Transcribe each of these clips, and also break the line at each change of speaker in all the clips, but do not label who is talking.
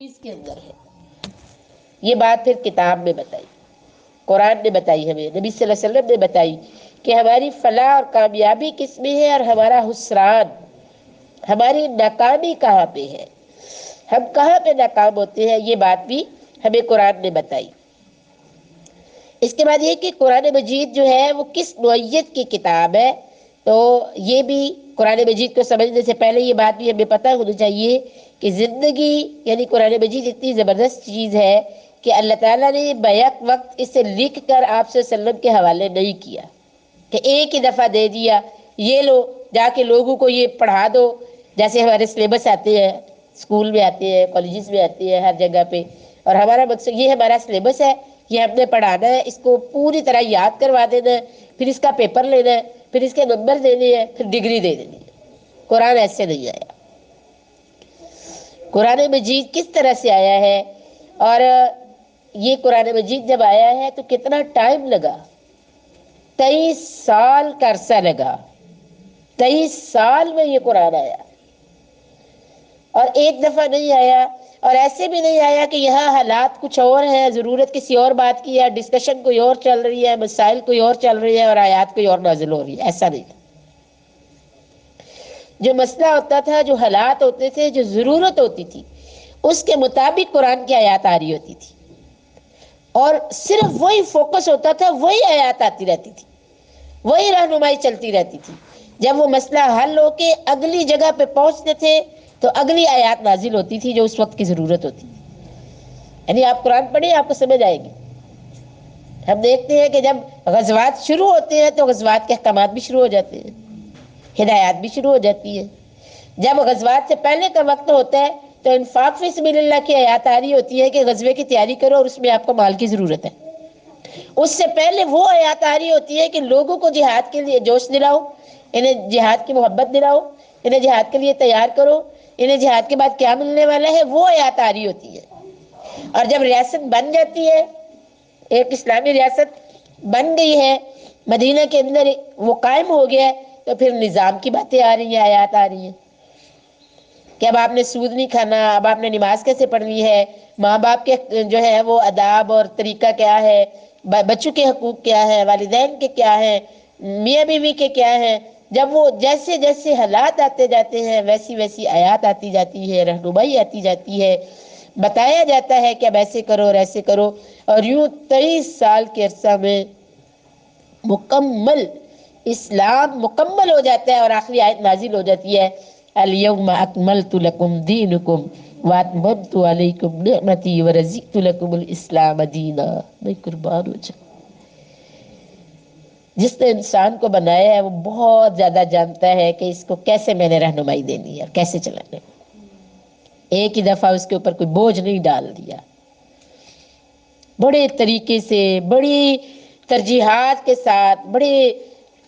اس کے اندر ہے. یہ بات پھر کتاب میں بتائی، قرآن نے بتائی، ہمیں نبی صلی اللہ علیہ وسلم نے بتائی کہ ہماری فلاح اور کامیابی کس میں ہے اور ہمارا خسران، ہماری ناکامی کہاں پہ ہے، ہم کہاں پہ ناکام ہوتے ہیں. یہ بات بھی ہمیں قرآن نے بتائی. اس کے بعد یہ کہ قرآن مجید جو ہے وہ کس نوعیت کی کتاب ہے، تو یہ بھی قرآن مجید کو سمجھنے سے پہلے یہ بات بھی ہمیں پتہ ہونی چاہیے کہ زندگی یعنی قرآن مجید اتنی زبردست چیز ہے کہ اللہ تعالیٰ نے بیک وقت اسے لکھ کر آپ صلی اللہ علیہ وسلم کے حوالے نہیں کیا کہ ایک ہی دفعہ دے دیا، یہ لو جا کے لوگوں کو یہ پڑھا دو. جیسے ہمارے سلیبس آتے ہیں، اسکول میں آتے ہیں، کالجز میں آتے ہیں، ہر جگہ پہ، اور ہمارا مقصد یہ ہمارا سلیبس ہے، یہ ہم نے پڑھانا ہے، اس کو پوری طرح یاد کروا دینا ہے، پھر اس کا پیپر لینا ہے، پھر اس کے نمبر دینے ہیں، پھر ڈگری دے دینی ہے. قرآن ایسے نہیں آیا. قرآن مجید کس طرح سے آیا ہے، اور یہ قرآن مجید جب آیا ہے تو کتنا ٹائم لگا؟ 23 سال کا عرصہ لگا. 23 سال میں یہ قرآن آیا، اور ایک دفعہ نہیں آیا. اور ایسے بھی نہیں آیا کہ یہاں حالات کچھ اور ہیں، ضرورت کسی اور بات کی ہے، ڈسکشن کوئی اور چل رہی ہے، مسائل کوئی اور چل رہی ہے اور آیات کوئی اور نازل ہو رہی ہے. ایسا نہیں تھا. جو مسئلہ ہوتا تھا، جو حالات ہوتے تھے، جو ضرورت ہوتی تھی، اس کے مطابق قرآن کی آیات آ رہی ہوتی تھی، اور صرف وہی فوکس ہوتا تھا، وہی آیات آتی رہتی تھی، وہی رہنمائی چلتی رہتی تھی. جب وہ مسئلہ حل ہو کے اگلی جگہ پہ پہنچتے تھے تو اگلی آیات نازل ہوتی تھی جو اس وقت کی ضرورت ہوتی تھی. یعنی آپ قرآن پڑھیں آپ کو سمجھ آئے گی. ہم دیکھتے ہیں کہ جب غزوات شروع ہوتے ہیں تو غزوات کے احکامات بھی شروع ہو جاتے ہیں، ہدایات بھی شروع ہو جاتی ہے. جب غزوات سے پہلے کا وقت ہوتا ہے تو انفاق فی سبیل اللہ کی آیات آ رہی ہوتی ہے کہ غزوے کی تیاری کرو اور اس میں آپ کو مال کی ضرورت ہے. اس سے پہلے وہ آیات آ رہی ہوتی ہے کہ لوگوں کو جہاد کے لیے جوش دلاؤ، انہیں جہاد کی محبت دلاؤ، انہیں جہاد کے لیے تیار کرو، انہیں جہاد کے بعد کیا ملنے والا ہے، وہ آیات آ رہی ہوتی ہے. اور جب ریاست بن جاتی ہے، ایک اسلامی ریاست بن گئی ہے مدینہ کے اندر، وہ قائم ہو گیا ہے، تو پھر نظام کی باتیں آ رہی ہیں، آیات آ رہی ہیں کہ اب آپ نے سود نہیں کھانا، اب آپ نے نماز کیسے پڑھنی ہے، ماں باپ کے جو ہے وہ آداب اور طریقہ کیا ہے، بچوں کے حقوق کیا ہے، والدین کے کیا ہے، میاں بیوی کے کیا ہے. جب وہ جیسے جیسے حالات آتے جاتے ہیں ویسی ویسی آیات آتی جاتی ہے، رہنمائی آتی جاتی ہے، بتایا جاتا ہے کہ اب ایسے کرو اور ایسے کرو. اور یوں 23 سال کے عرصہ میں مکمل اسلام مکمل ہو جاتا ہے، اور آخری آیت نازل ہو جاتی ہے الیوم اکملت لکم دینکم واتممت علیکم نعمتی ورضیت لکم الاسلام دینا. میں قربان ہو جاؤں. جس نے انسان کو بنایا ہے وہ بہت زیادہ جانتا ہے کہ اس کو کیسے میں نے رہنمائی دینی ہے اور کیسے چلانا ہے. ایک ہی دفعہ اس کے اوپر کوئی بوجھ نہیں ڈال دیا، بڑے طریقے سے، بڑی ترجیحات کے ساتھ، بڑے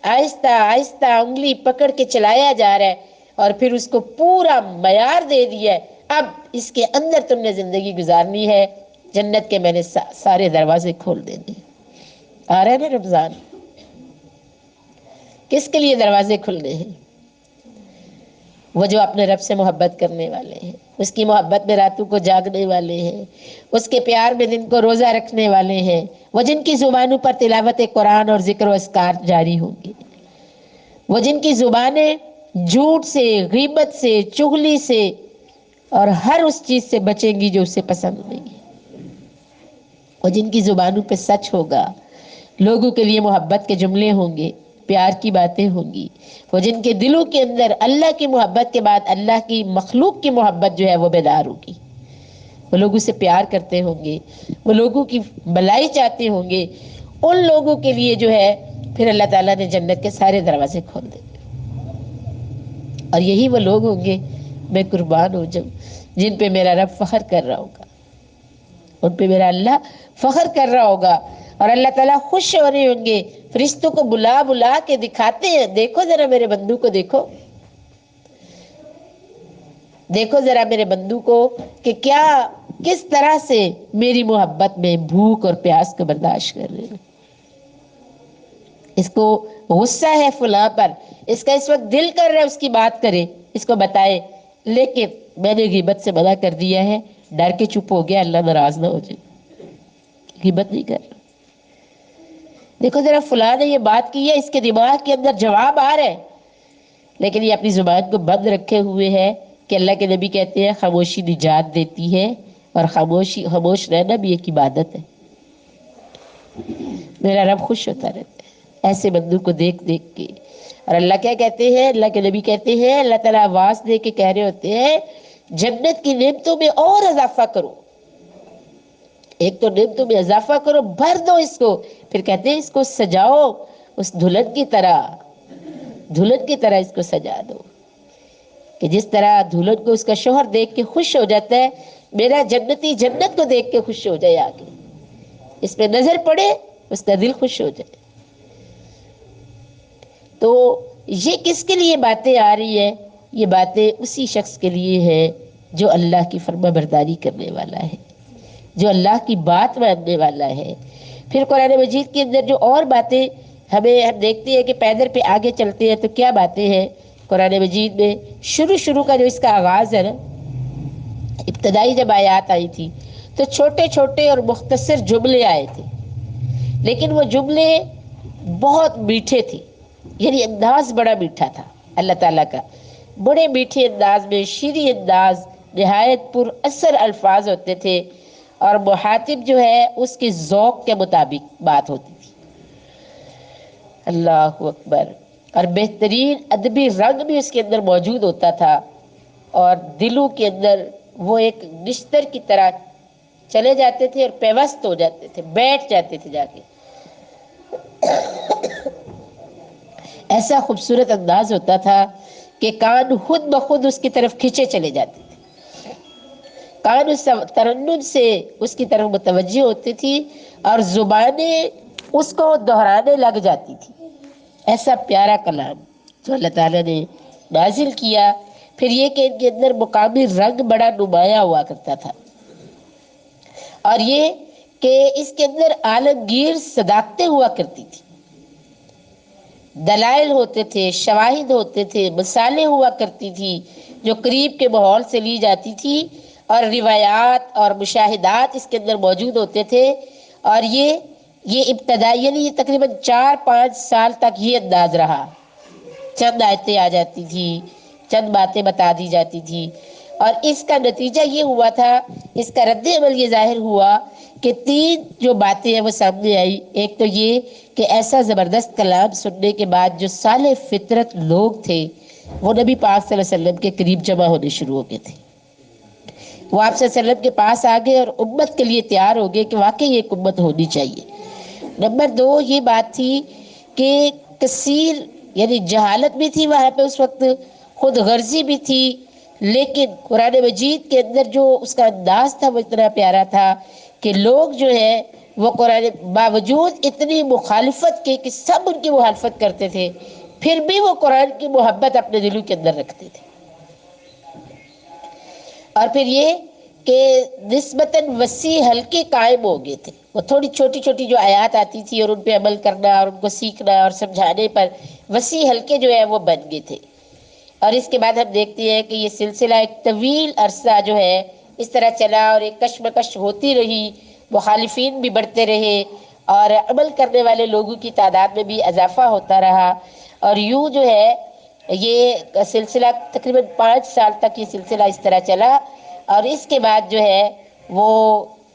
آہستہ آہستہ انگلی پکڑ کے چلایا جا رہا ہے، اور پھر اس کو پورا معیار دے دیا ہے. اب اس کے اندر تم نے زندگی گزارنی ہے، جنت کے میں نے سارے دروازے کھول دینے. آ رہے ہیں نا رمضان، کس کے لیے دروازے کھلنے ہیں؟ وہ جو اپنے رب سے محبت کرنے والے ہیں، اس کی محبت میں راتوں کو جاگنے والے ہیں، اس کے پیار میں دن کو روزہ رکھنے والے ہیں، وہ جن کی زبانوں پر تلاوت قرآن اور ذکر و اذکار جاری ہوں گے، وہ جن کی زبانیں جھوٹ سے، غیبت سے، چغلی سے اور ہر اس چیز سے بچیں گی جو اسے پسند نہیں ہے، وہ جن کی زبانوں پہ سچ ہوگا، لوگوں کے لیے محبت کے جملے ہوں گے، پیار کی باتیں ہوں گی، وہ جن کے دلوں کے اندر اللہ کی محبت کے بعد اللہ کی مخلوق کی محبت جو ہے وہ بیدار ہوگی، وہ لوگوں سے پیار کرتے ہوں گے، وہ لوگوں کی بھلائی چاہتے ہوں گے. ان لوگوں کے لیے جو ہے پھر اللہ تعالیٰ نے جنت کے سارے دروازے کھول دیں گے. اور یہی وہ لوگ ہوں گے، میں قربان ہو جاؤں، جن پہ میرا رب فخر کر رہا ہوگا، ان پہ میرا اللہ فخر کر رہا ہوگا، اور اللہ تعالیٰ خوش ہو رہے ہوں گے، فرشتوں کو بلا بلا کے دکھاتے ہیں، دیکھو ذرا میرے بندو کو، دیکھو دیکھو ذرا میرے بندو کو کہ کیا کس طرح سے میری محبت میں بھوک اور پیاس کو برداشت کر رہے ہیں. اس کو غصہ ہے فلاں پر، اس کا اس وقت دل کر رہا ہے اس کی بات کرے، اس کو بتائے، لیکن میں نے غیبت سے منع کر دیا ہے ڈر کے چپ ہو گیا اللہ ناراض نہ ہو جائے، غیبت نہیں کر رہا۔ دیکھو ذرا فلاں نے یہ بات کی ہے، اس کے دماغ کے اندر جواب آ رہا ہے، لیکن یہ اپنی زبان کو بند رکھے ہوئے ہے کہ اللہ کے نبی کہتے ہیں خاموشی نجات دیتی ہے، اور خاموش رہنا بھی ایک عبادت ہے۔ میرا رب خوش ہوتا رہتا ہے ایسے بندوں کو دیکھ دیکھ کے۔ اور اللہ کیا کہتے ہیں، اللہ کے نبی کہتے ہیں، اللہ تعالیٰ آواز دے کے کہہ رہے ہوتے ہیں جنت کی نعمتوں میں اور اضافہ کرو۔ ایک تو نعمتوں میں اضافہ کرو، بھر دو اس کو، پھر کہتے ہیں اس کو سجاؤ اس دلہن کی طرح، دلہن کی طرح اس کو سجا دو، کہ جس طرح دلہن کو اس کا شوہر دیکھ کے خوش ہو جاتا ہے، میرا جنتی جنت کو دیکھ کے خوش ہو جائے، آگے اس پہ نظر پڑے اس کا دل خوش ہو جائے۔ تو یہ کس کے لیے باتیں آ رہی ہیں؟ یہ باتیں اسی شخص کے لیے ہے جو اللہ کی فرما برداری کرنے والا ہے، جو اللہ کی بات ماننے والا ہے۔ پھر قرآن مجید کے اندر جو اور باتیں ہم دیکھتے ہیں کہ پیدل پہ آگے چلتے ہیں تو کیا باتیں ہیں قرآن مجید میں۔ شروع کا جو اس کا آغاز ہے نا، ابتدائی جب آیات آئی تھی تو چھوٹے چھوٹے اور مختصر جملے آئے تھے، لیکن وہ جملے بہت میٹھے تھے، یعنی انداز بڑا میٹھا تھا اللہ تعالیٰ کا، بڑے میٹھے انداز میں، شیریں انداز، نہایت پر اثر الفاظ ہوتے تھے، اور مخاطب جو ہے اس کے ذوق کے مطابق بات ہوتی تھی۔ اللہ اکبر۔ اور بہترین ادبی رنگ بھی اس کے اندر موجود ہوتا تھا، اور دلوں کے اندر وہ ایک بستر کی طرح چلے جاتے تھے اور پیوست ہو جاتے تھے، بیٹھ جاتے تھے جا کے۔ ایسا خوبصورت انداز ہوتا تھا کہ کان خود بخود اس کی طرف کھینچے چلے جاتے تھے، کان اس ترنم سے اس کی طرف متوجہ ہوتی تھی اور زبانیں اس کو دہرانے لگ جاتی تھی۔ ایسا پیارا کلام جو اللہ تعالیٰ نے نازل کیا۔ پھر یہ کہ ان کے اندر مقامی رنگ بڑا نمایاں ہوا کرتا تھا، اور یہ کہ اس کے اندر عالمگیر صداقتیں ہوا کرتی تھی، دلائل ہوتے تھے، شواہد ہوتے تھے، مثالیں ہوا کرتی تھی جو قریب کے ماحول سے لی جاتی تھی، اور روایات اور مشاہدات اس کے اندر موجود ہوتے تھے۔ اور یہ ابتدائی یعنی یہ تقریباً 4-5 سال تک یہ انداز رہا، چند آیتیں آ جاتی تھی، چند باتیں بتا دی جاتی تھی، اور اس کا نتیجہ یہ ہوا تھا، اس کا رد عمل یہ ظاہر ہوا کہ 3 جو باتیں ہیں وہ سامنے آئی۔ ایک تو یہ کہ ایسا زبردست کلام سننے کے بعد جو صالح فطرت لوگ تھے وہ نبی پاک صلی اللہ علیہ وسلم کے قریب جمع ہونے شروع ہو گئے تھے، وہ آپ صلی اللہ علیہ وسلم کے پاس آ گئے اور امت کے لیے تیار ہو گئے کہ واقعی ایک امت ہونی چاہیے۔ نمبر 2 یہ بات تھی کہ کثیر یعنی جہالت بھی تھی وہاں پہ اس وقت، خود غرضی بھی تھی، لیکن قرآن مجید کے اندر جو اس کا انداز تھا وہ اتنا پیارا تھا کہ لوگ جو ہے وہ قرآن باوجود اتنی مخالفت کے کہ سب ان کی مخالفت کرتے تھے، پھر بھی وہ قرآن کی محبت اپنے دلوں کے اندر رکھتے تھے۔ اور پھر یہ کہ نسبتاً وسیع حلقے قائم ہو گئے تھے، وہ تھوڑی چھوٹی چھوٹی جو آیات آتی تھی اور ان پہ عمل کرنا اور ان کو سیکھنا اور سمجھانے پر وسیع حلقے جو ہے وہ بن گئے تھے۔ اور اس کے بعد ہم دیکھتے ہیں کہ یہ سلسلہ ایک طویل عرصہ جو ہے اس طرح چلا، اور ایک کشمکش ہوتی رہی، مخالفین بھی بڑھتے رہے اور عمل کرنے والے لوگوں کی تعداد میں بھی اضافہ ہوتا رہا، اور یوں جو ہے یہ سلسلہ تقریباً 5 سال تک یہ سلسلہ اس طرح چلا۔ اور اس کے بعد جو ہے وہ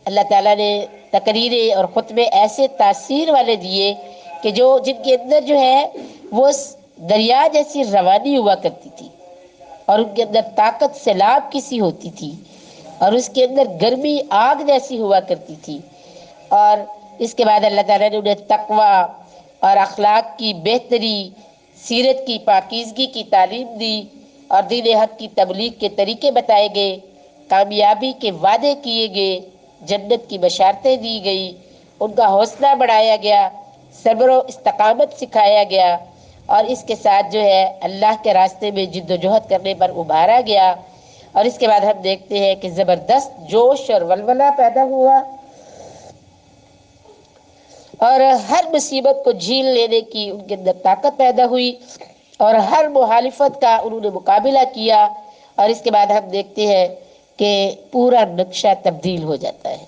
اللہ تعالیٰ نے تقریریں اور خطبے ایسے تاثیر والے دیے کہ جن کے اندر جو ہے وہ دریا جیسی روانی ہوا کرتی تھی، اور ان کے اندر طاقت سیلاب کسی ہوتی تھی، اور اس کے اندر گرمی آگ جیسی ہوا کرتی تھی۔ اور اس کے بعد اللہ تعالیٰ نے انہیں تقویٰ اور اخلاق کی بہتری، سیرت کی پاکیزگی کی تعلیم دی، اور دین حق کی تبلیغ کے طریقے بتائے گئے، کامیابی کے وعدے کیے گئے، جنت کی بشارتیں دی گئی، ان کا حوصلہ بڑھایا گیا، صبر و استقامت سکھایا گیا، اور اس کے ساتھ جو ہے اللہ کے راستے میں جد و جہد کرنے پر ابھارا گیا۔ اور اس کے بعد ہم دیکھتے ہیں کہ زبردست جوش اور ولولہ پیدا ہوا، اور ہر مصیبت کو جھیل لینے کی ان کے اندر طاقت پیدا ہوئی، اور ہر مخالفت کا انہوں نے مقابلہ کیا۔ اور اس کے بعد ہم دیکھتے ہیں کہ پورا نقشہ تبدیل ہو جاتا ہے۔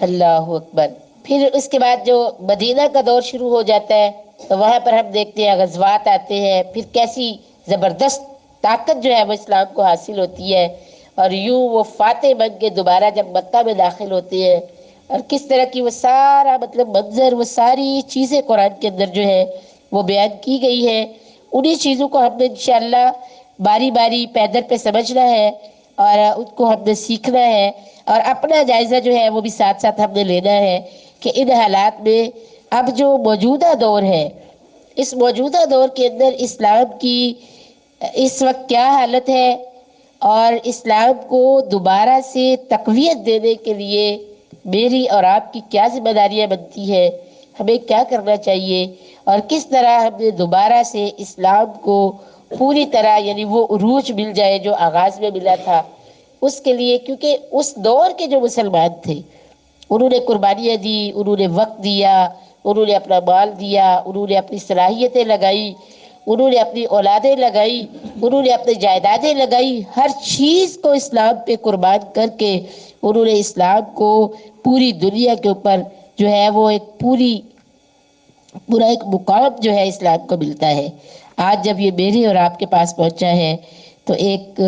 اللہ اکبر۔ پھر اس کے بعد جو مدینہ کا دور شروع ہو جاتا ہے تو وہاں پر ہم دیکھتے ہیں غزوات آتے ہیں، پھر کیسی زبردست طاقت جو ہے وہ اسلام کو حاصل ہوتی ہے، اور یوں وہ فاتح بن کے دوبارہ جب مکہ میں داخل ہوتے ہیں، اور کس طرح کی وہ سارا مطلب منظر، وہ ساری چیزیں قرآن کے اندر جو ہے وہ بیان کی گئی ہے۔ انہی چیزوں کو ہم نے انشاءاللہ باری باری پیدر پہ سمجھنا ہے، اور ان کو ہم نے سیکھنا ہے، اور اپنا جائزہ جو ہے وہ بھی ساتھ ساتھ ہم نے لینا ہے کہ ان حالات میں اب جو موجودہ دور ہے، اس موجودہ دور کے اندر اسلام کی اس وقت کیا حالت ہے، اور اسلام کو دوبارہ سے تقویت دینے کے لیے میری اور آپ کی کیا ذمہ داریاں بنتی ہے، ہمیں کیا کرنا چاہیے، اور کس طرح ہمیں دوبارہ سے اسلام کو پوری طرح یعنی وہ عروج مل جائے جو آغاز میں ملا تھا اس کے لیے۔ کیونکہ اس دور کے جو مسلمان تھے انہوں نے قربانیاں دی، انہوں نے وقت دیا، انہوں نے اپنا مال دیا، انہوں نے اپنی صلاحیتیں لگائی، انہوں نے اپنی اولادیں لگائی، انہوں نے اپنی جائیدادیں لگائی، ہر چیز کو اسلام پہ قربان کر کے انہوں نے اسلام کو پوری دنیا کے اوپر جو ہے وہ ایک پورا ایک مقام جو ہے اسلام کو ملتا ہے۔ آج جب یہ میرے اور آپ کے پاس پہنچا ہے تو ایک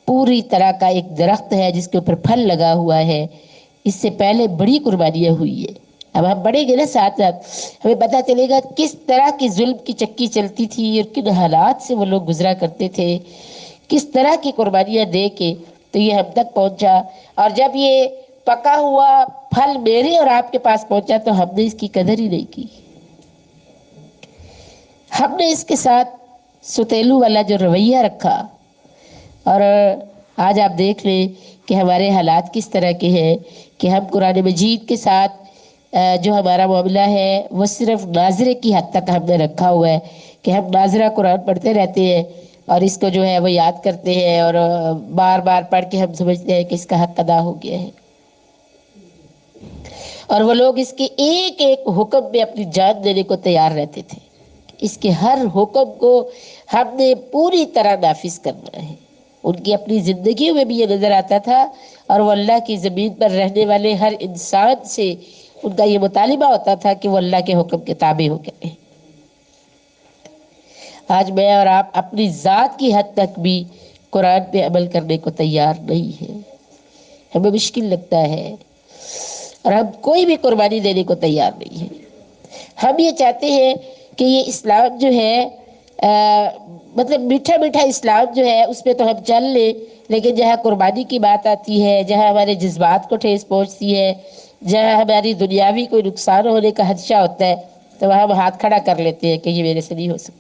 پوری طرح کا ایک درخت ہے جس کے اوپر پھل لگا ہوا ہے۔ اس سے پہلے بڑی قربانیاں ہوئی ہے، اب ہم بڑھیں گے نا ساتھ ساتھ ہمیں پتہ چلے گا کس طرح کی ظلم کی چکی چلتی تھی اور کن حالات سے وہ لوگ گزرا کرتے تھے، کس طرح کی قربانیاں دے کے تو یہ ہم تک پہنچا۔ اور جب یہ پکا ہوا پھل میرے اور آپ کے پاس پہنچا تو ہم نے اس کی قدر ہی نہیں کی، ہم نے اس کے ساتھ ستیلو والا جو رویہ رکھا۔ اور آج آپ دیکھ لیں کہ ہمارے حالات کس طرح کے ہیں کہ ہم قرآن مجید کے ساتھ جو ہمارا معاملہ ہے وہ صرف ناظرے کی حد تک ہم نے رکھا ہوا ہے کہ ہم ناظرہ قرآن پڑھتے رہتے ہیں اور اس کو جو ہے وہ یاد کرتے ہیں، اور بار بار پڑھ کے ہم سمجھتے ہیں کہ اس کا حق ادا ہو گیا ہے، اور وہ لوگ اس کے ایک ایک حکم میں اپنی جان دینے کو تیار رہتے تھے۔ اس کے ہر حکم کو ہم نے پوری طرح نافذ کرنا ہے۔ ان کی اپنی زندگیوں میں بھی یہ نظر آتا تھا، اور وہ اللہ کی زمین پر رہنے والے ہر انسان سے ان کا یہ مطالبہ ہوتا تھا کہ وہ اللہ کے حکم کے تابع ہو کے رہیں۔ آج میں اور آپ اپنی ذات کی حد تک بھی قرآن پہ عمل کرنے کو تیار نہیں ہے، ہمیں مشکل لگتا ہے، اور ہم کوئی بھی قربانی دینے کو تیار نہیں ہے۔ ہم یہ چاہتے ہیں کہ یہ اسلام جو ہے مطلب میٹھا میٹھا اسلام جو ہے اس پہ تو ہم چل لیں، لیکن جہاں قربانی کی بات آتی ہے، جہاں ہمارے جذبات کو ٹھیس پہنچتی ہے، جہاں ہماری دنیاوی کوئی نقصان ہونے کا خدشہ ہوتا ہے تو وہاں ہم ہاتھ کھڑا کر لیتے ہیں کہ یہ میرے سے نہیں ہو سکتا۔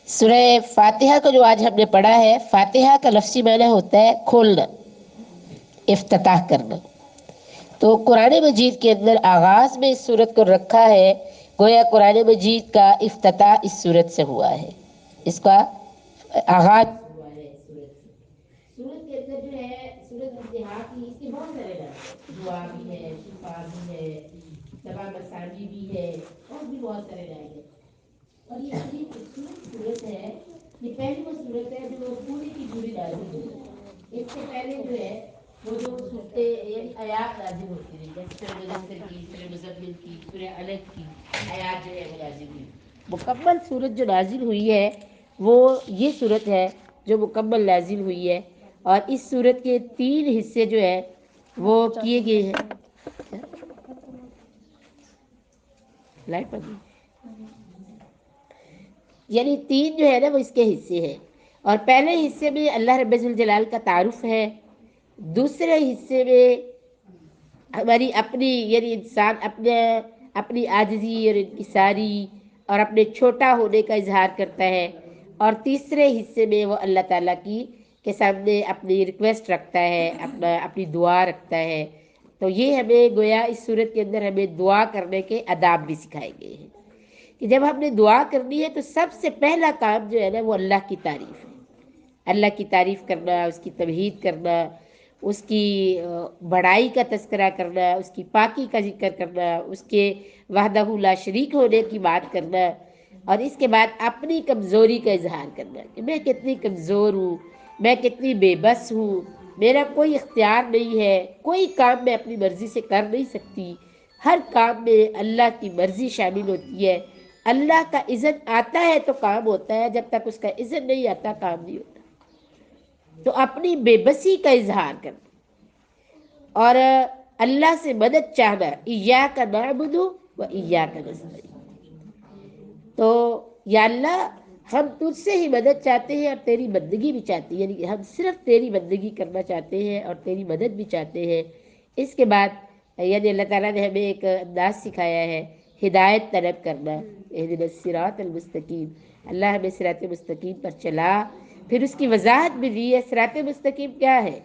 سورہ فاتحہ کو جو آج ہم نے پڑھا ہے، فاتحہ کا لفظی معنی ہوتا ہے کھولنا، افتتاح کرنا۔ تو قرآن مجید کے اندر آغاز میں اس سورت کو رکھا ہے، گویا قرآن مجید کا افتتاح اس سورت سے ہوا ہے، اس کا آغاز ہوا ہے اس سورت سے۔ سورت کے اندر جو ہے سورت انتہا کی، اس کے بہت سارے نام ہیں، دعا بھی ہے، شفا بھی ہے، سبا مساجی بھی ہے، اور بھی بہت سارے نام ہیں۔ اور یہ بڑی خوبصورت سورت ہے، یہ پہلی وہ سورت ہے جو پوری کی پوری نازل ہوئی ہے۔ اس سے پہلے جو ہے وہ جو صورتیں یعنی آیات نازل ہوتی رہی، جیسے سورہ مدثر کی، سورہ مزمل کی، سورہ علق کی آیات جو ہے وہ نازل ہوئی۔ مکمل سورت جو نازل ہوئی ہے وہ یہ سورت ہے جو مکمل نازل ہوئی ہے، اور اس سورت کے 3 حصے جو ہے وہ کیے گئے ہیں۔ لائٹ پر یعنی 3 جو ہے نا وہ اس کے حصے ہیں، اور پہلے حصے میں اللہ رب الجلال کا تعارف ہے، دوسرے حصے میں ہماری اپنی یعنی انسان اپنی عاجزی اور انکساری اور اپنے چھوٹا ہونے کا اظہار کرتا ہے، اور تیسرے حصے میں وہ اللہ تعالیٰ کے سامنے اپنی ریکویسٹ رکھتا ہے، اپنی دعا رکھتا ہے۔ تو یہ ہمیں گویا اس صورت کے اندر ہمیں دعا کرنے کے آداب بھی سکھائے گئے ہیں کہ جب ہم نے دعا کرنی ہے تو سب سے پہلا کام جو ہے نا وہ اللہ کی تعریف ہے، اللہ کی تعریف کرنا، اس کی توحید کرنا، اس کی بڑائی کا تذکرہ کرنا، اس کی پاکی کا ذکر کرنا، اس کے وحدہ لا شریک ہونے کی بات کرنا، اور اس کے بعد اپنی کمزوری کا اظہار کرنا کہ میں کتنی کمزور ہوں، میں کتنی بے بس ہوں، میرا کوئی اختیار نہیں ہے، کوئی کام میں اپنی مرضی سے کر نہیں سکتی، ہر کام میں اللہ کی مرضی شامل ہوتی ہے، اللہ کا اذن آتا ہے تو کام ہوتا ہے، جب تک اس کا اذن نہیں آتا کام نہیں ہوتا۔ تو اپنی بے بسی کا اظہار کرنا اور اللہ سے مدد چاہنا، ایاک نعبد و ایاک نستعین۔ تو یا اللہ ہم تجھ سے ہی مدد چاہتے ہیں اور تیری بندگی بھی چاہتے ہیں، یعنی ہم صرف تیری بندگی کرنا چاہتے ہیں اور تیری مدد بھی چاہتے ہیں۔ اس کے بعد یعنی اللہ تعالیٰ نے ہمیں ایک انداز سکھایا ہے ہدایت طلب کرنا، اہدنا الصراط المستقیم، اللہ ہمیں صراط مستقیم پر چلا۔ پھر اس کی وضاحت بھی دی ہے، صراط مستقیم کیا ہے؟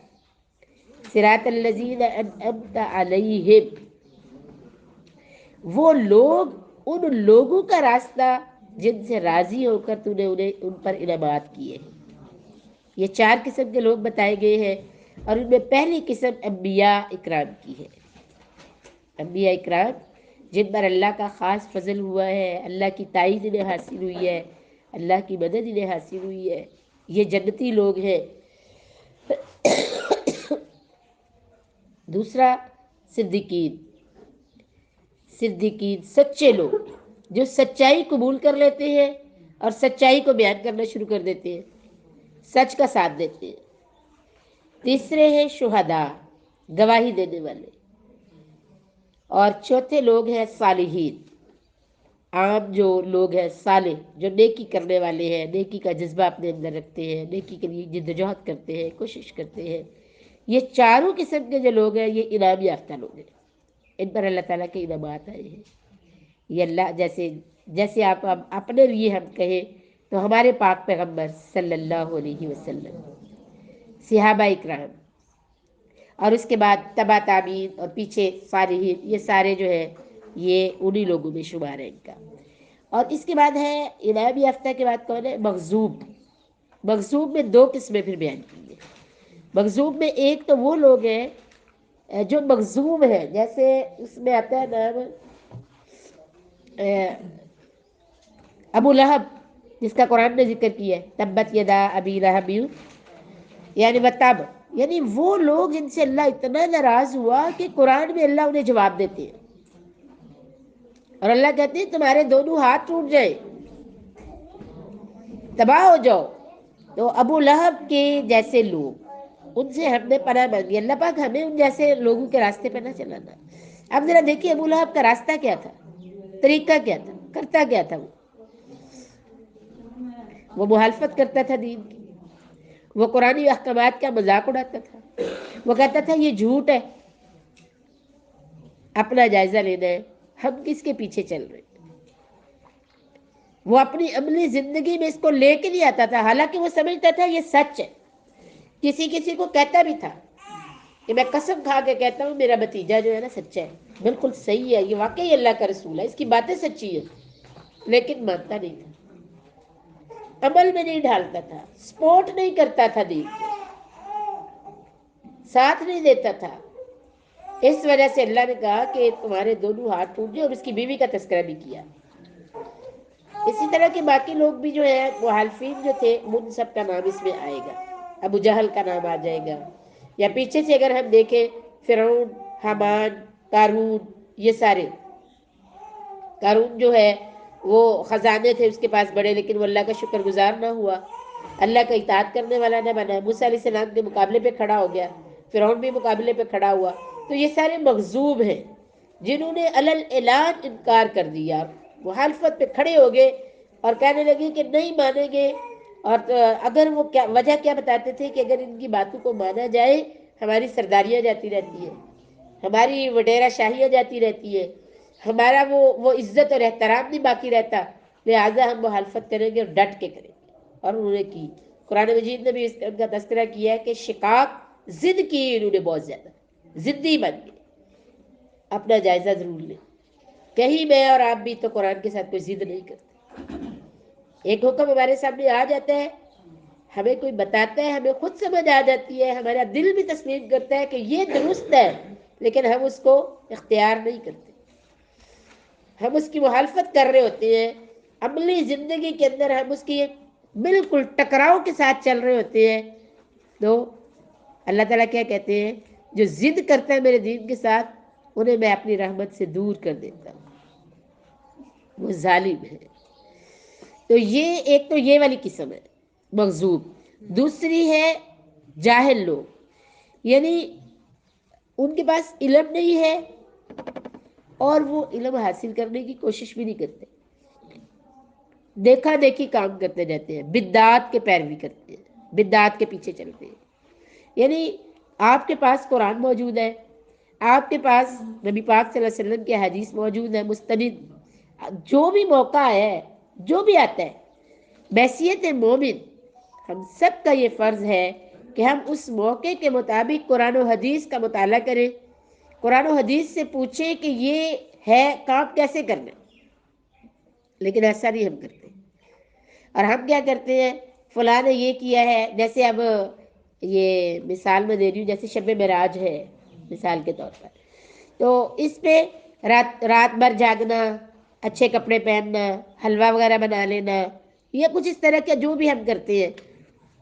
صراط الذین انعمت علیہم، وہ لوگ، ان لوگوں کا راستہ جن سے راضی ہو کر تو نے انہیں ان پر انعامات کیے ہیں۔ یہ 4 قسم کے لوگ بتائے گئے ہیں، اور ان میں پہلی قسم انبیاء اکرام کی ہے۔ انبیاء اکرام جن پر اللہ کا خاص فضل ہوا ہے، اللہ کی تائید انہیں حاصل ہوئی ہے، اللہ کی مدد انہیں حاصل ہوئی ہے، یہ جنتی لوگ ہیں۔ دوسرا صدیقین، صدیقین سچے لوگ جو سچائی قبول کر لیتے ہیں اور سچائی کو بیان کرنا شروع کر دیتے ہیں، سچ کا ساتھ دیتے ہیں۔ تیسرے ہیں شہداء، گواہی دینے والے، اور چوتھے لوگ ہیں صالحین، عام جو لوگ ہیں صالح، جو نیکی کرنے والے ہیں، نیکی کا جذبہ اپنے اندر رکھتے ہیں، نیکی کے لیے جدوجہد کرتے ہیں، کوشش کرتے ہیں۔ یہ چاروں قسم کے جو لوگ ہیں یہ انعام یافتہ لوگ ہیں، ان پر اللہ تعالیٰ کے انعامات آئے ہیں۔ یہ اللہ جیسے آپ اپنے لیے ہم کہیں تو ہمارے پاک پیغمبر صلی اللہ علیہ وسلم، صحابہ اکرام، اور اس کے بعد تبع تابعین اور پیچھے صالحین، یہ سارے جو ہے یہ انہی لوگوں میں شمار ہے ان کا۔ اور اس کے بعد ہے انعام یافتہ کے بعد کون ہے؟ مغضوب۔ مغضوب میں 2 قسمیں پھر بیان کی ہیں۔ مغضوب میں ایک تو وہ لوگ ہیں جو مغضوب ہیں، جیسے اس میں آتا ہے نام ابو لہب، جس کا قرآن نے ذکر کیا ہے، تبت یدا ابی لہب یعنی وتب، یعنی وہ لوگ جن سے اللہ اتنا ناراض ہوا کہ قرآن میں اللہ انہیں جواب دیتے ہیں، اور اللہ کہتے ہیں تمہارے دونوں ہاتھ ٹوٹ جائے، تباہ ہو جاؤ۔ تو ابو لہب کے جیسے لوگ، ان سے ہم نے پناہ مانگی، اللہ پاک ہمیں ان جیسے لوگوں کے راستے پہ نہ چلانا۔ اب ذرا دیکھیے ابو لہب کا راستہ کیا تھا، طریقہ کیا تھا، کرتا کیا تھا؟ وہ مخالفت کرتا تھا دین کی، وہ قرآنی احکامات کا مذاق اڑاتا تھا، وہ کہتا تھا یہ جھوٹ ہے۔ اپنا جائزہ لینا ہے، ہم کس کے پیچھے چل رہے ہیں؟ وہ اپنی عملی زندگی میں اس کو لے کے نہیں آتا تھا، حالانکہ وہ سمجھتا تھا یہ سچ ہے۔ کسی کو کہتا بھی تھا کہ میں قسم کھا کے کہتا ہوں میرا بھتیجا جو ہے نا سچا ہے، بالکل صحیح ہے، یہ واقعی اللہ کا رسول ہے، اس کی باتیں سچی ہیں، لیکن مانتا نہیں تھا، عمل میں نہیں ڈھالتا تھا، سپورٹ نہیں کرتا تھا، دین ساتھ نہیں دیتا تھا۔ اس وجہ سے اللہ نے کہا کہ تمہارے دونوں ہاتھ ٹوٹ جائے، اور اس کی بیوی کا تذکرہ بھی کیا۔ اسی طرح کے باقی لوگ بھی جو ہے محالفین جو تھے، ان سب کا نام اس میں آئے گا، ابو جہل کا نام آ جائے گا، یا پیچھے سے اگر ہم دیکھیں فرعون، حامان، قارون، یہ سارے۔ قارون جو ہے وہ خزانے تھے اس کے پاس بڑے، لیکن وہ اللہ کا شکر گزار نہ ہوا، اللہ کا اطاعت کرنے والا نہ بنا، موسیٰ علیہ السلام کے مقابلے پہ کھڑا ہو گیا، فرعون بھی مقابلے پہ کھڑا ہوا۔ تو یہ سارے مغضوب ہیں جنہوں نے علل اعلان انکار کر دیا، مخالفت پہ کھڑے ہو گئے اور کہنے لگے کہ نہیں مانیں گے۔ اور اگر وہ وجہ کیا بتاتے تھے کہ اگر ان کی باتوں کو مانا جائے ہماری سرداریاں جاتی رہتی ہیں، ہماری وڈیرہ شاہیاں جاتی رہتی ہے، ہمارا وہ عزت اور احترام نہیں باقی رہتا، لہٰذا ہم مخالفت کریں گے اور ڈٹ کے کریں گے۔ اور انہوں نے کی، قرآن مجید نے بھی ان کا تذکرہ کیا ہے کہ شقاق، ضد کی انہوں نے بہت زیادہ، ضدی بن گئے۔ اپنا جائزہ ضرور لیں، کہیں میں اور آپ بھی تو قرآن کے ساتھ کوئی ضد نہیں کرتے۔ ایک حکم ہمارے سامنے آ جاتا ہے، ہمیں کوئی بتاتا ہے ہمیں خود سمجھ آ جاتی ہے، ہمارا دل بھی تسلیم کرتا ہے کہ یہ درست ہے، لیکن ہم اس کو اختیار نہیں کرتے، ہم اس کی مخالفت کر رہے ہوتے ہیں، عملی زندگی کے اندر ہم اس کی بالکل ٹکراؤ کے ساتھ چل رہے ہوتے ہیں۔ تو اللہ تعالیٰ کیا کہتے ہیں؟ جو ضد کرتا ہے میرے دین کے ساتھ انہیں میں اپنی رحمت سے دور کر دیتا ہوں، وہ ظالم ہے۔ تو یہ ایک تو یہ والی قسم ہے مغضوب۔ دوسری ہے جاہل لوگ، یعنی ان کے پاس علم نہیں ہے اور وہ علم حاصل کرنے کی کوشش بھی نہیں کرتے، دیکھا دیکھی کام کرتے رہتے ہیں، بدعات کے پیروی کرتے ہیں، بدعات کے پیچھے چلتے ہیں۔ یعنی آپ کے پاس قرآن موجود ہے، آپ کے پاس نبی پاک صلی اللہ علیہ وسلم کی حدیث موجود ہے مستند، جو بھی موقع ہے جو بھی آتا ہے، بحیثیت مومن ہم سب کا یہ فرض ہے کہ ہم اس موقع کے مطابق قرآن و حدیث کا مطالعہ کریں، قرآن و حدیث سے پوچھیں کہ یہ ہے کام کیسے کرنا ہے۔ لیکن ایسا نہیں ہم کرتے، اور ہم کیا کرتے ہیں؟ فلاں نے یہ کیا ہے، جیسے اب یہ مثال میں دے رہی ہوں، جیسے شب معراج ہے مثال کے طور پر، تو اس پہ رات بھر جاگنا، اچھے کپڑے پہننا، حلوہ وغیرہ بنا لینا، یا کچھ اس طرح کا جو بھی ہم کرتے ہیں،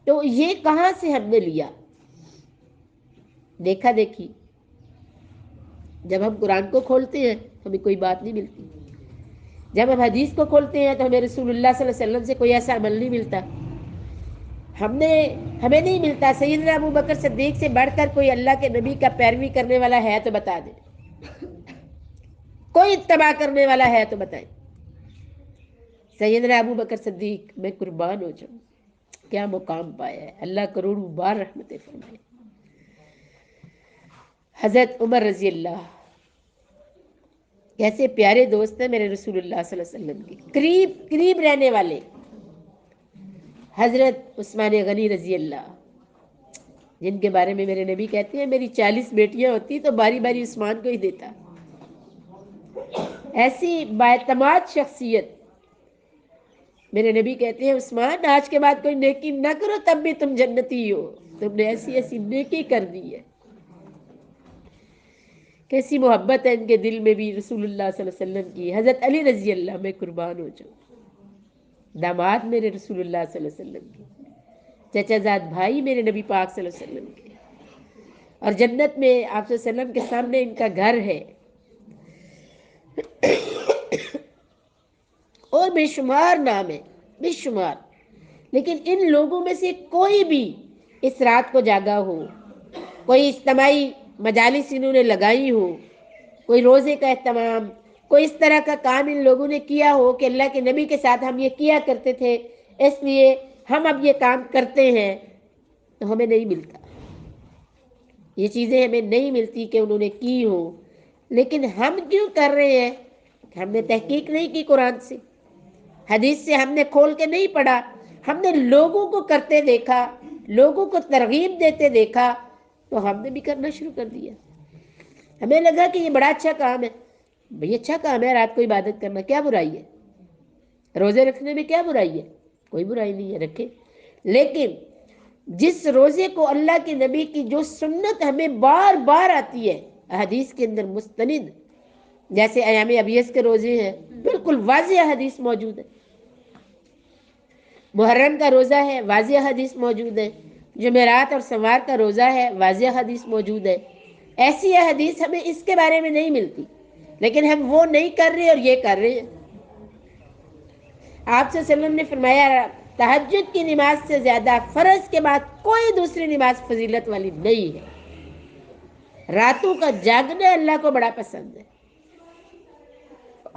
تو یہ کہاں سے ہم نے لیا؟ دیکھا دیکھی۔ جب ہم قرآن کو کھولتے ہیں ہمیں کوئی بات نہیں ملتی، جب ہم حدیث کو کھولتے ہیں تو ہمیں رسول اللہ صلی اللہ علیہ وسلم سے کوئی ایسا عمل نہیں ملتا، ہمیں نہیں ملتا۔ سیدنا ابو بکر صدیق سے بڑھ کر کوئی اللہ کے نبی کا پیروی کرنے والا ہے تو بتا دیں، کوئی اتباع کرنے والا ہے تو بتائیں۔ سیدنا ابو بکر صدیق، میں قربان ہو جاؤں، کیا مقام پایا ہے، اللہ کروڑوں بار رحمتیں فرمائے۔ حضرت عمر رضی اللہ، کیسے پیارے دوست ہیں میرے رسول اللہ صلی اللہ علیہ وسلم کے، قریب رہنے والے۔ حضرت عثمان غنی رضی اللہ، جن کے بارے میں میرے نبی کہتے ہیں میری 40 بیٹیاں ہوتی تو باری باری عثمان کو ہی دیتا۔ ایسی بااعتماد شخصیت، میرے نبی کہتے ہیں عثمان آج کے بعد کوئی نیکی نہ کرو تب بھی تم جنتی ہو، تم نے ایسی ایسی نیکی کر دی ہے۔ کیسی محبت ہے ان کے دل میں بھی رسول اللہ صلی اللہ علیہ وسلم کی۔ حضرت علی رضی اللہ، میں قربان ہو جاؤں، داماد میرے رسول اللہ صلی اللہ علیہ وسلم کے، چچا زاد بھائی میرے نبی پاک صلی اللہ علیہ وسلم کے، اور جنت میں آپ صلی اللہ علیہ وسلم کے سامنے ان کا گھر ہے، اور بے شمار نام ہے، بے شمار۔ لیکن ان لوگوں میں سے کوئی بھی اس رات کو جاگا ہو، کوئی اجتماعی مجالس انہوں نے لگائی ہو، کوئی روزے کا اہتمام، کوئی اس طرح کا کام ان لوگوں نے کیا ہو کہ اللہ کے نبی کے ساتھ ہم یہ کیا کرتے تھے اس لیے ہم اب یہ کام کرتے ہیں، تو ہمیں نہیں ملتا، یہ چیزیں ہمیں نہیں ملتی کہ انہوں نے کی ہو۔ لیکن ہم کیوں کر رہے ہیں؟ ہم نے تحقیق نہیں کی قرآن سے، حدیث سے ہم نے کھول کے نہیں پڑھا، ہم نے لوگوں کو کرتے دیکھا، لوگوں کو ترغیب دیتے دیکھا، تو ہم نے بھی کرنا شروع کر دیا۔ ہمیں لگا کہ یہ بڑا اچھا کام ہے، بھئی اچھا کام ہے رات کو عبادت کرنا، کیا برائی ہے؟ روزے رکھنے میں کیا برائی ہے؟ کوئی برائی نہیں ہے، رکھے۔ لیکن جس روزے کو اللہ کے نبی کی جو سنت ہمیں بار بار آتی ہے حدیث کے اندر مستند، جیسے ایام ابیض کے روزے ہیں، بالکل واضح حدیث موجود ہے، محرم کا روزہ ہے واضح حدیث موجود ہے، جمعرات اور سوار کا روزہ ہے واضح حدیث موجود ہے۔ ایسی حدیث ہمیں اس کے بارے میں نہیں ملتی، لیکن ہم وہ نہیں کر رہے اور یہ کر رہے ہیں۔ آپ صلی اللہ علیہ وسلم نے فرمایا تہجد کی نماز سے زیادہ فرض کے بعد کوئی دوسری نماز فضیلت والی نہیں ہے۔ راتوں کا جاگنا اللہ کو بڑا پسند ہے،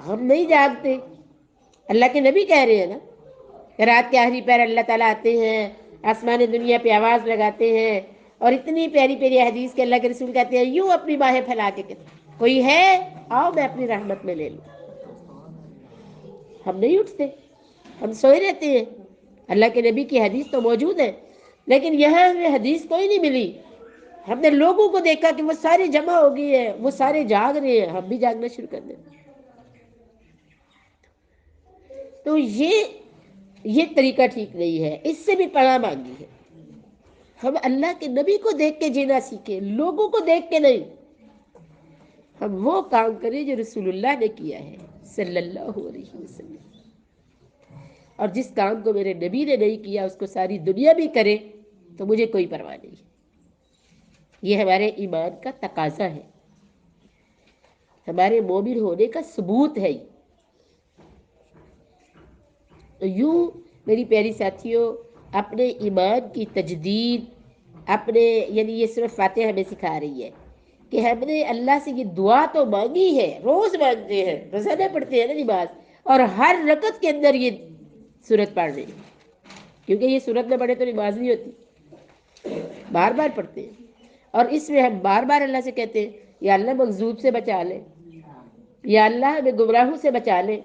ہم نہیں جاگتے۔ اللہ کے نبی کہہ رہے ہیں نا کہ رات کے آخری پہر اللہ تعالیٰ آتے ہیں، آسمان دنیا پہ آواز لگاتے ہیں، اور اتنی پیاری پیاری حدیث کے اللہ کے رسول کہتے ہیں یوں اپنی باہیں پھیلا کے کہتے ہیں کوئی ہے آؤ میں اپنی رحمت میں لے لوں۔ ہم نہیں اٹھتے، ہم سوئے رہتے ہیں۔ اللہ کے نبی کی حدیث تو موجود ہے، لیکن یہاں ہمیں حدیث کوئی نہیں ملی۔ ہم نے لوگوں کو دیکھا کہ وہ سارے جمع ہو گئی ہے، وہ سارے جاگ رہے ہیں، ہم بھی جاگنا شروع کر دیں۔ تو یہ یہ طریقہ ٹھیک نہیں ہے، اس سے بھی پناہ مانگی ہے۔ ہم اللہ کے نبی کو دیکھ کے جینا سیکھیں، لوگوں کو دیکھ کے نہیں۔ ہم وہ کام کریں جو رسول اللہ نے کیا ہے صلی اللہ علیہ وسلم، اور جس کام کو میرے نبی نے نہیں کیا اس کو ساری دنیا بھی کرے تو مجھے کوئی پرواہ نہیں۔ یہ ہمارے ایمان کا تقاضا ہے، ہمارے مومن ہونے کا ثبوت ہے۔ تو یوں میری پیاری ساتھیوں، اپنے ایمان کی تجدید، اپنے یعنی یہ صرف فاتحہ ہمیں سکھا رہی ہے کہ ہم نے اللہ سے یہ دعا تو مانگی ہے، روز مانگتے ہیں، روزانہ پڑھتے ہیں نا نماز، اور ہر رکعت کے اندر یہ سورت پڑھ رہے ہیں، کیونکہ یہ سورت نہ پڑھے تو نماز نہیں ہوتی، بار بار پڑھتے ہیں۔ اور اس میں ہم بار بار اللہ سے کہتے ہیں یا اللہ مغضوب سے بچا لے، یا اللہ ہمیں گمراہوں سے بچا لے،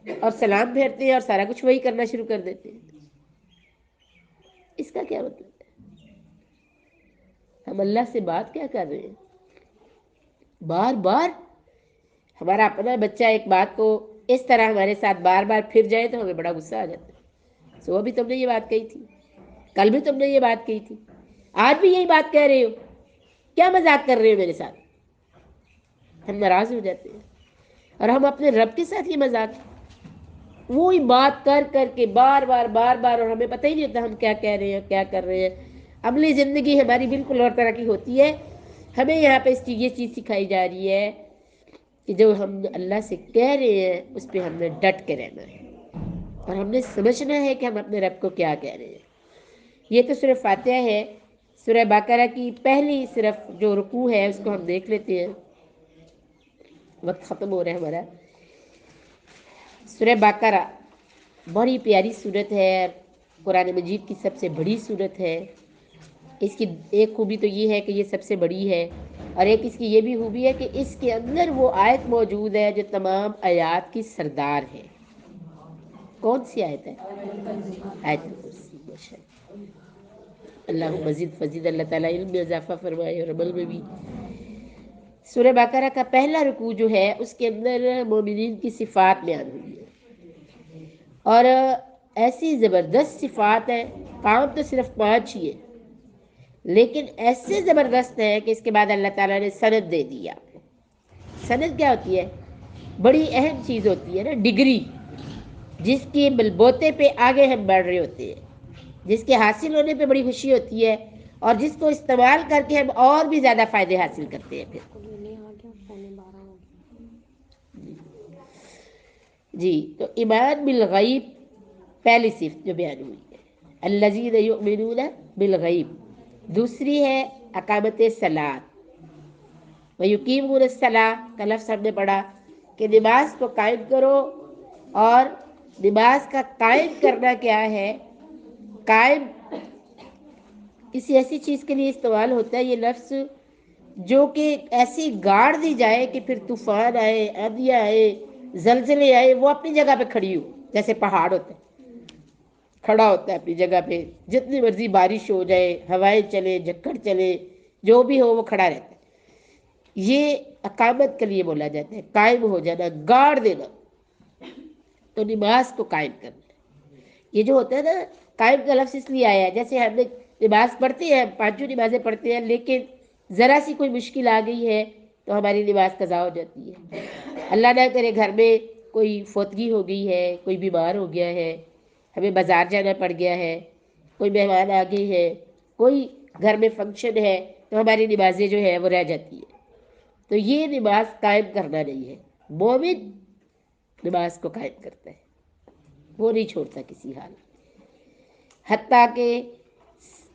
اور سلام پھیرتے ہیں اور سارا کچھ وہی کرنا شروع کر دیتے ہیں۔ اس کا کیا مطلب ہے؟ ہم اللہ سے بات کیا کر رہے ہیں؟ بار بار ہمارا اپنا بچہ ایک بات کو اس طرح ہمارے ساتھ بار بار پھر جائے تو ہمیں بڑا غصہ آ جاتا ہے۔ صبح بھی تم نے یہ بات کہی تھی، کل بھی تم نے یہ بات کہی تھی، آج بھی یہی بات کہہ رہے ہو، کیا مذاق کر رہے ہو میرے ساتھ؟ ہم ناراض ہو جاتے ہیں، اور ہم اپنے رب کے ساتھ یہ مذاق وہی بات کر کر کے بار بار بار بار، اور ہمیں پتہ ہی نہیں ہوتا ہم کیا کہہ رہے ہیں کیا کر رہے ہیں۔ عملی زندگی ہماری بالکل اور طرح کی ہوتی ہے۔ ہمیں یہاں پہ یہ چیز سکھائی جا رہی ہے کہ جو ہم اللہ سے کہہ رہے ہیں اس پہ ہم نے ڈٹ کے رہنا ہے، اور ہم نے سمجھنا ہے کہ ہم اپنے رب کو کیا کہہ رہے ہیں۔ یہ تو صرف فاتحہ ہے۔ سورہ بقرہ کی پہلی صرف جو رکوع ہے اس کو ہم دیکھ لیتے ہیں، وقت ختم ہو رہا ہے ہمارا۔ سورہ بقرہ بڑی پیاری سورت ہے، قرآن مجید کی سب سے بڑی سورت ہے۔ اس کی ایک خوبی تو یہ ہے کہ یہ سب سے بڑی ہے، اور ایک اس کی یہ بھی خوبی ہے کہ اس کے اندر وہ آیت موجود ہے جو تمام آیات کی سردار ہے۔ کون سی آیت ہے؟ آیت الکرسی۔ اللہ مزید فضید اللہ تعالیٰ علم میں اضافہ فرمائے اور عمل میں بھی۔ سورہ بقرہ کا پہلا رکوع جو ہے اس کے اندر مومنین کی صفات بیان ہوئی ہے، اور ایسی زبردست صفات ہیں، کام تو صرف 5 ہی ہے لیکن ایسے زبردست ہے کہ اس کے بعد اللہ تعالیٰ نے سند دے دیا۔ سند کیا ہوتی ہے؟ بڑی اہم چیز ہوتی ہے نا، ڈگری، جس کی بلبوتے پہ آگے ہم بڑھ رہے ہوتے ہیں، جس کے حاصل ہونے پہ بڑی خوشی ہوتی ہے، اور جس کو استعمال کر کے ہم اور بھی زیادہ فائدے حاصل کرتے ہیں۔ پھر جی، تو ایمان بالغیب پہلی صفت جو بیان ہوئی ہے، الذین یؤمنون بالغیب۔ دوسری ہے اقامت صلاۃ، ویقیمون الصلاۃ کا لفظ ہم نے پڑھا کہ نماز کو قائم کرو، اور نماز کا قائم کرنا کیا ہے؟ قائم کسی ایسی چیز کے لیے استعمال ہوتا ہے یہ لفظ جو کہ ایسی گاڑ دی جائے کہ پھر طوفان آئے، آندھیاں آئے، زلزلے آئے، وہ اپنی جگہ پہ کھڑی ہو، جیسے پہاڑ ہوتا ہے کھڑا ہوتا ہے اپنی جگہ پہ، جتنی مرضی بارش ہو جائے، ہوائیں چلے، جھکڑ چلے، جو بھی ہو وہ کھڑا رہتا ہے۔ یہ اقامت کے لیے بولا جاتا ہے، قائم ہو جانا، گاڑ دینا۔ تو نماز کو قائم کرنا، یہ جو ہوتا ہے نا، قائم کا لفظ اس لیے آیا ہے جیسے ہم نے نماز پڑھتے ہیں، 5 نمازیں پڑھتے ہیں، لیکن ذرا سی کوئی مشکل آ گئی ہے تو ہماری نماز قضا ہو جاتی ہے۔ اللہ نہ کرے گھر میں کوئی فوتگی ہو گئی ہے، کوئی بیمار ہو گیا ہے، ہمیں بازار جانا پڑ گیا ہے، کوئی مہمان آ گئی ہے، کوئی گھر میں فنکشن ہے، تو ہماری نمازیں جو ہے وہ رہ جاتی ہے۔ تو یہ نماز قائم کرنا نہیں ہے۔ مومن نماز کو قائم کرتا ہے، وہ نہیں چھوڑتا کسی حال، حتیٰ کہ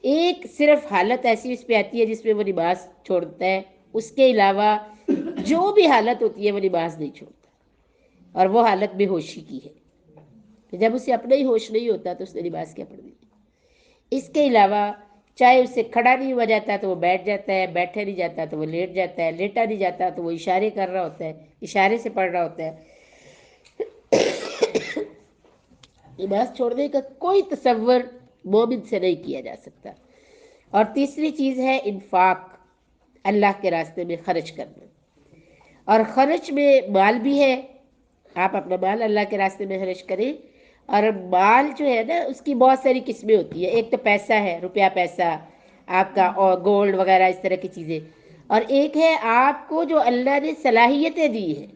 ایک صرف حالت ایسی اس پہ آتی ہے جس میں وہ نماز چھوڑتا ہے، اس کے علاوہ جو بھی حالت ہوتی ہے وہ نماز نہیں چھوڑتا، اور وہ حالت بے ہوشی کی ہے کہ جب اسے اپنا ہی ہوش نہیں ہوتا تو اس نے نماز کیا پڑھنی ہے۔ اس کے علاوہ چاہے اس سے کھڑا نہیں ہوا جاتا تو وہ بیٹھ جاتا ہے، بیٹھا نہیں جاتا تو وہ لیٹ جاتا ہے، لیٹا نہیں جاتا تو وہ اشارے کر رہا ہوتا ہے، اشارے سے پڑھ رہا ہوتا ہے۔ نماز چھوڑنے کا کوئی تصور مومن سے نہیں کیا جا سکتا۔ اور تیسری چیز ہے انفاق، اللہ کے راستے میں خرچ کرنا، اور خرچ میں مال بھی ہے، آپ اپنا مال اللہ کے راستے میں خرچ کریں، اور مال جو ہے نا اس کی بہت ساری قسمیں ہوتی ہے. ایک تو پیسہ ہے، روپیہ پیسہ آپ کا، اور گولڈ وغیرہ اس طرح کی چیزیں. اور ایک ہے آپ کو جو اللہ نے صلاحیتیں دی ہے،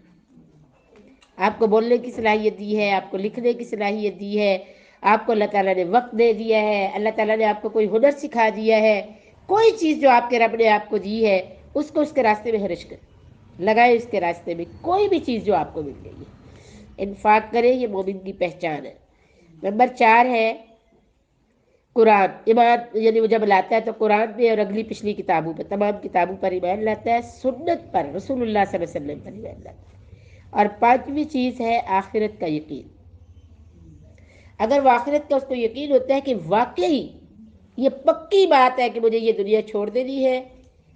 آپ کو بولنے کی صلاحیت دی ہے، آپ کو لکھنے کی صلاحیت دی ہے، آپ کو اللہ تعالیٰ نے وقت دے دیا ہے، اللہ تعالیٰ نے آپ کو کوئی ہنر سکھا دیا ہے. کوئی چیز جو آپ کے رب نے آپ کو دی ہے اس کو اس کے راستے میں خرچ کریں، لگائے اس کے راستے میں. کوئی بھی چیز جو آپ کو مل گئی ہے انفاق کریں، یہ مومن کی پہچان ہے. نمبر 4 ہے قرآن. ایمان یعنی وہ جب لاتا ہے تو قرآن پہ اور اگلی پچھلی کتابوں پہ، تمام کتابوں پر ایمان لاتا ہے، سنت پر، رسول اللہ صلی اللہ علیہ وسلم پر ایمان لاتا ہے. اور 5ویں چیز ہے آخرت کا یقین. اگر وہ آخرت کا اس کو یقین ہوتا ہے کہ واقعی یہ پکی بات ہے کہ مجھے یہ دنیا چھوڑ دینی ہے،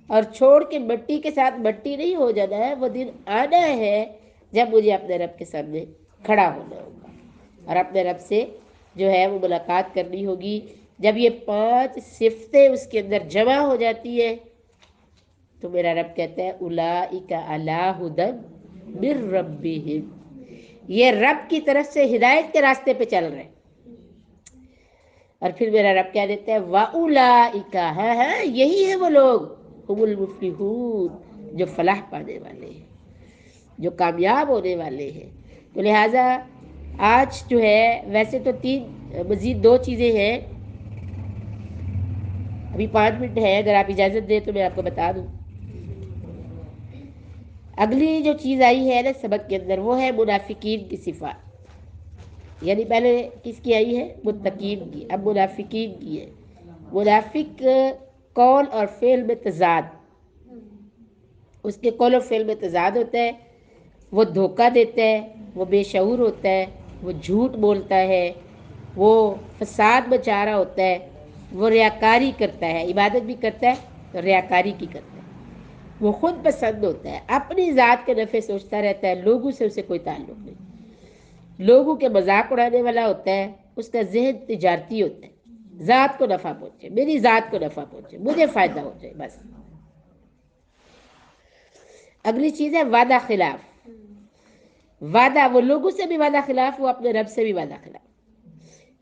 اور چھوڑ کے مٹی کے ساتھ مٹی نہیں ہو جانا ہے، وہ دن آنا ہے جب مجھے اپنے رب کے سامنے کھڑا ہونا ہوگا اور اپنے رب سے جو ہے وہ ملاقات کرنی ہوگی. جب یہ 5 صفتیں اس کے اندر جمع ہو جاتی ہے تو میرا رب کہتا ہے اولئک علی ھدی من ربہم، یہ رب کی طرف سے ہدایت کے راستے پہ چل رہے ہیں. اور پھر میرا رب کہہ دیتا ہے وَأُولَئِکَ، ہاں یہی ہے وہ لوگ، هُمُ الْمُفْلِحُونَ، جو فلاح پانے والے ہیں، جو کامیاب ہونے والے ہیں. تو لہٰذا آج جو ہے، ویسے تو 3 مزید 2 چیزیں ہیں، ابھی 5 منٹ ہے، اگر آپ اجازت دیں تو میں آپ کو بتا دوں. اگلی جو چیز آئی ہے نا سبق کے اندر، وہ ہے منافقین کی صفات. یعنی پہلے کس کی آئی ہے؟ متقین کی. اب منافقین کی ہے. منافق قول اور فعل میں تضاد، اس کے قول و فعل میں تضاد ہوتا ہے. وہ دھوکہ دیتا ہے، وہ بے شعور ہوتا ہے، وہ جھوٹ بولتا ہے، وہ فساد مچا رہا ہوتا ہے، وہ ریاکاری کرتا ہے، عبادت بھی کرتا ہے تو ریاکاری کی کرتا ہے. وہ خود پسند ہوتا ہے، اپنی ذات کے نفع سوچتا رہتا ہے، لوگوں سے اسے کوئی تعلق نہیں. لوگوں کے مذاق اڑانے والا ہوتا ہے، اس کا ذہن تجارتی ہوتا ہے، ذات کو نفع پہنچے، میری ذات کو نفع پہنچے، مجھے فائدہ ہو جائے بس. اگلی چیز ہے وعدہ خلاف. وعدہ، وہ لوگوں سے بھی وعدہ خلاف، وہ اپنے رب سے بھی وعدہ خلاف.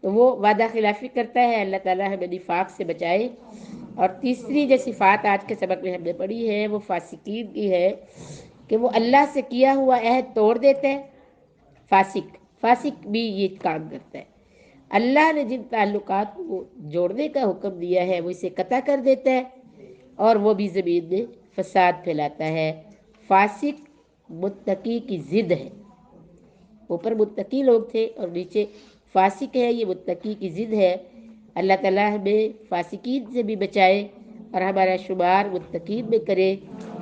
تو وہ وعدہ خلافی کرتا ہے. اللہ تعالیٰ ہمیں نفاق سے بچائے. اور تیسری جو صفات آج کے سبق میں ہم نے پڑھی ہے وہ فاسقین کی ہے کہ وہ اللہ سے کیا ہوا عہد توڑ دیتے ہیں. فاسق بھی یہ کام کرتا ہے. اللہ نے جن تعلقات کو جوڑنے کا حکم دیا ہے وہ اسے قطع کر دیتا ہے، اور وہ بھی زمین میں فساد پھیلاتا ہے. فاسق متقی کی ضد ہے. اوپر متقی لوگ تھے اور نیچے فاسق ہے، یہ متقی کی ضد ہے. اللہ تعالیٰ ہمیں فاسقین سے بھی بچائے اور ہمارا شمار متقین میں کرے،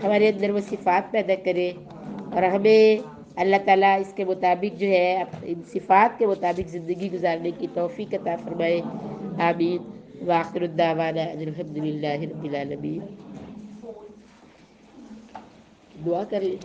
ہمارے اندر وہ صفات پیدا کرے، اور ہمیں اللہ تعالیٰ اس کے مطابق جو ہے ان صفات کے مطابق زندگی گزارنے کی توفیق عطا فرمائے. آمین. وآخر الدعوانا ان الحمد للہ رب العالمین. دعا کر لیں.